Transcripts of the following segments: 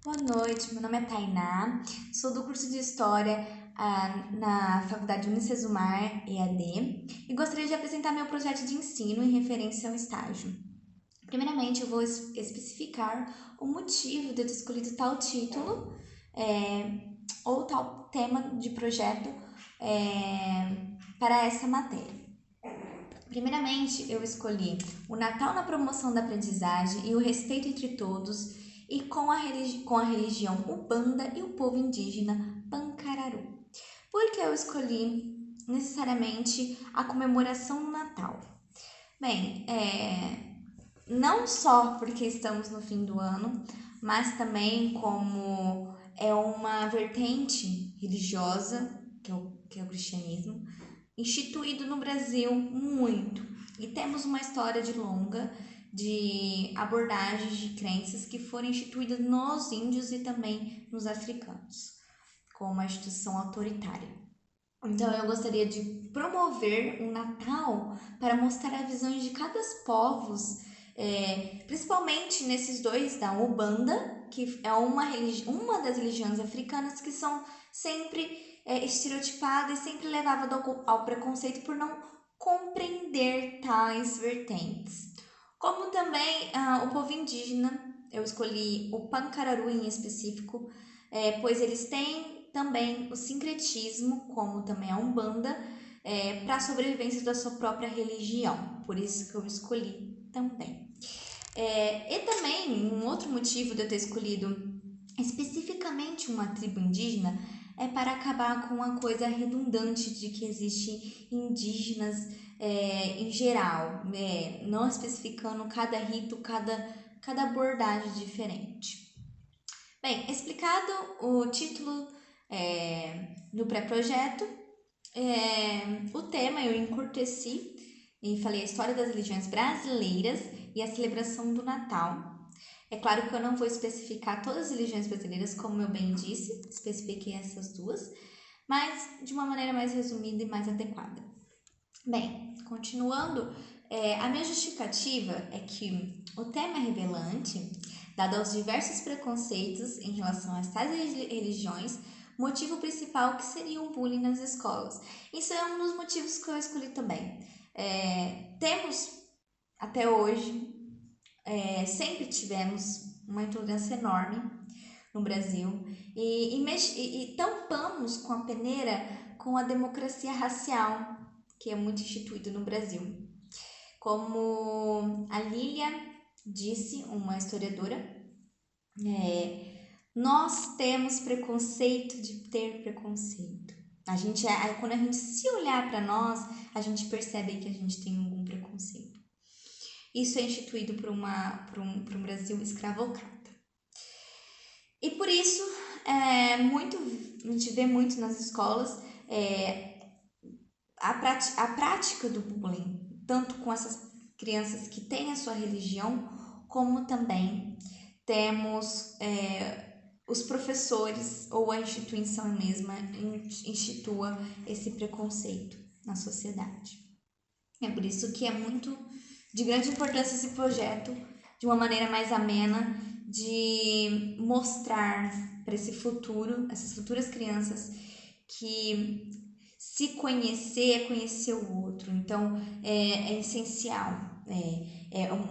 Boa noite, meu nome é Tainá, sou do curso de História na Faculdade Unicesumar EAD e gostaria de apresentar meu projeto de ensino em referência ao estágio. Primeiramente, eu vou especificar o motivo de eu ter escolhido tal título ou tal tema de projeto para essa matéria. Primeiramente, eu escolhi o Natal na promoção da aprendizagem e o respeito entre todos e com a religião Ubanda e o povo indígena Pancararu. Por que eu escolhi necessariamente a comemoração do Natal? Bem, não só porque estamos no fim do ano, mas também como é uma vertente religiosa, que é o cristianismo, instituído no Brasil muito. E temos uma história de longa de abordagens de crenças que foram instituídas nos índios e também nos africanos, como uma instituição autoritária. Então eu gostaria de promover o Natal para mostrar a visão de cada povos, principalmente nesses dois da Ubanda, que é uma das religiões africanas que são sempre estereotipadas e sempre levadas ao preconceito por não compreender tais vertentes. Como também o povo indígena, eu escolhi o Pancararu em específico, pois eles têm também o sincretismo, como também a Umbanda, para a sobrevivência da sua própria religião. Por isso que eu escolhi também. E também, um outro motivo de eu ter escolhido especificamente uma tribo indígena é para acabar com uma coisa redundante de que existe indígenas em geral, não especificando cada rito, cada abordagem diferente. Bem, explicado o título do pré-projeto, o tema eu encurteci e falei a história das religiões brasileiras e a celebração do Natal. É claro que eu não vou especificar todas as religiões brasileiras, como eu bem disse, especifiquei essas duas, mas de uma maneira mais resumida e mais adequada. Bem, continuando, a minha justificativa é que o tema é revelante, dado aos diversos preconceitos em relação a tais religiões, motivo principal que seria o bullying nas escolas. Isso é um dos motivos que eu escolhi também. Temos, até hoje, sempre tivemos uma intolerância enorme no Brasil e tampamos com a peneira com a democracia racial, que é muito instituída no Brasil. Como a Lília disse, uma historiadora, nós temos preconceito de ter preconceito. Quando a gente se olhar para nós, a gente percebe que a gente tem algum preconceito. Isso é instituído por um Brasil escravocrata. E por isso, a gente vê muito nas escolas a prática do bullying, tanto com essas crianças que têm a sua religião, como também temos os professores ou a instituição mesma institua esse preconceito na sociedade. É por isso que é muito de grande importância esse projeto, de uma maneira mais amena, de mostrar para esse futuro, essas futuras crianças, que se conhecer é conhecer o outro. Então, é essencial.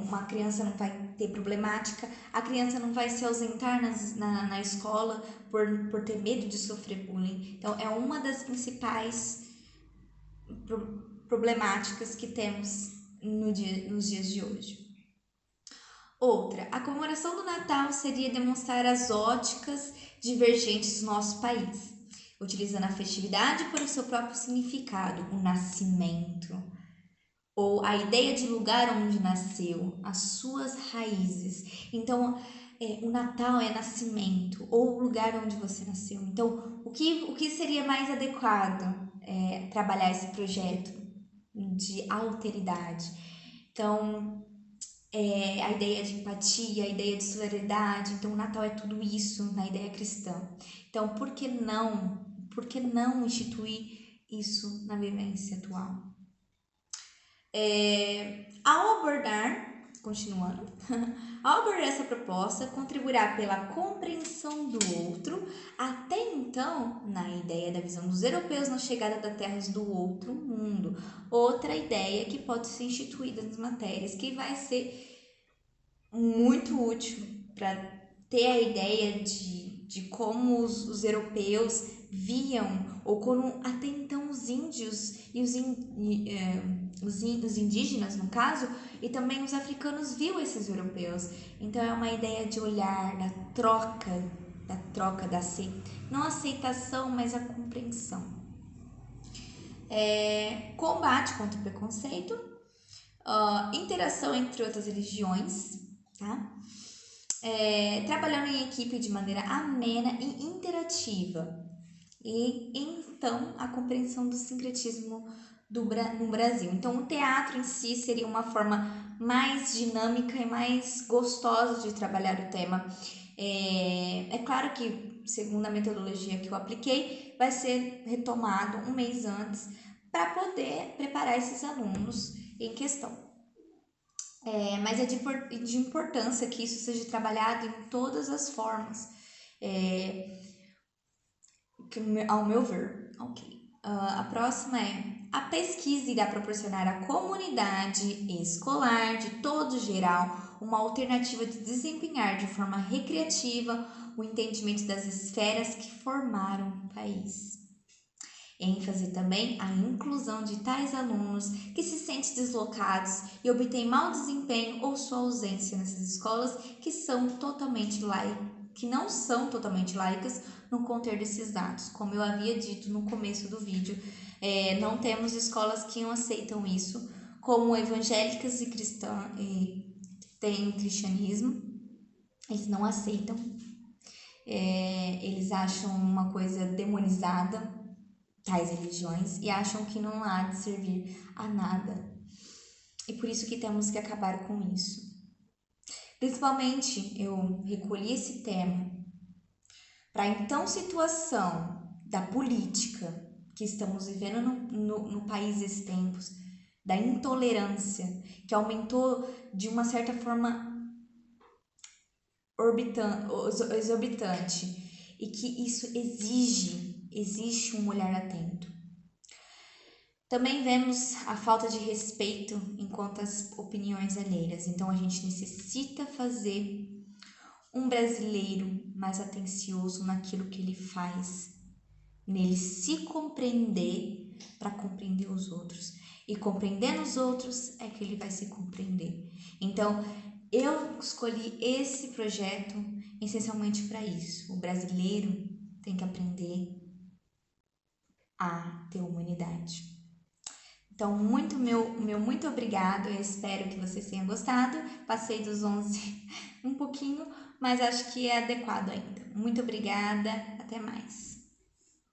Uma criança não vai ter problemática, a criança não vai se ausentar na escola por ter medo de sofrer bullying. Então, é uma das principais problemáticas que temos nos dias de hoje. Outra, a comemoração do Natal seria demonstrar as óticas divergentes do nosso país, utilizando a festividade para o seu próprio significado, o nascimento, ou a ideia de lugar onde nasceu, as suas raízes. Então, o Natal é nascimento, ou o lugar onde você nasceu. Então, o que seria mais adequado trabalhar esse projeto de alteridade? Então, a ideia de empatia, a ideia de solidariedade. Então, o Natal é tudo isso na ideia cristã. Então, por que não? Por que não instituir isso na vivência atual? Ao abordar continuando, ao abordar essa proposta, contribuirá pela compreensão do outro, até então, na ideia da visão dos europeus na chegada das terras do outro mundo. Outra ideia que pode ser instituída nas matérias, que vai ser muito útil para ter a ideia de como os europeus viam, ou como até então os índios e os indígenas, no caso, e também os africanos viam esses europeus. Então é uma ideia de olhar, da troca, não aceitação, mas a compreensão. Combate contra o preconceito, interação entre outras religiões, tá? Trabalhando em equipe de maneira amena e interativa. E então a compreensão do sincretismo no Brasil. Então o teatro em si seria uma forma mais dinâmica e mais gostosa de trabalhar o tema. É claro que, segundo a metodologia que eu apliquei, vai ser retomado um mês antes para poder preparar esses alunos em questão. Mas é de importância que isso seja trabalhado em todas as formas, ao meu ver. Ok. A próxima a pesquisa irá proporcionar à comunidade escolar, de todo geral, uma alternativa de desempenhar de forma recreativa o entendimento das esferas que formaram o país. ênfase também à inclusão de tais alunos que se sentem deslocados e obtêm mau desempenho ou sua ausência nessas escolas que não são totalmente laicas no conter desses dados. Como eu havia dito no começo do vídeo, não temos escolas que não aceitam isso, como evangélicas e cristãs, tem o cristianismo, eles não aceitam, eles acham uma coisa demonizada, tais religiões, e acham que não há de servir a nada. E por isso que temos que acabar com isso. Principalmente, eu recolhi esse tema para então situação da política que estamos vivendo no país esses tempos, da intolerância, que aumentou de uma certa forma exorbitante, e que isso exige um olhar atento. Também vemos a falta de respeito enquanto às opiniões alheias. Então a gente necessita fazer um brasileiro mais atencioso naquilo que ele faz, nele se compreender para compreender os outros. E compreendendo os outros é que ele vai se compreender. Então eu escolhi esse projeto essencialmente para isso. O brasileiro tem que aprender a ter humanidade. Então, muito obrigado, eu espero que vocês tenham gostado. Passei dos 11 um pouquinho, mas acho que é adequado ainda. Muito obrigada, até mais.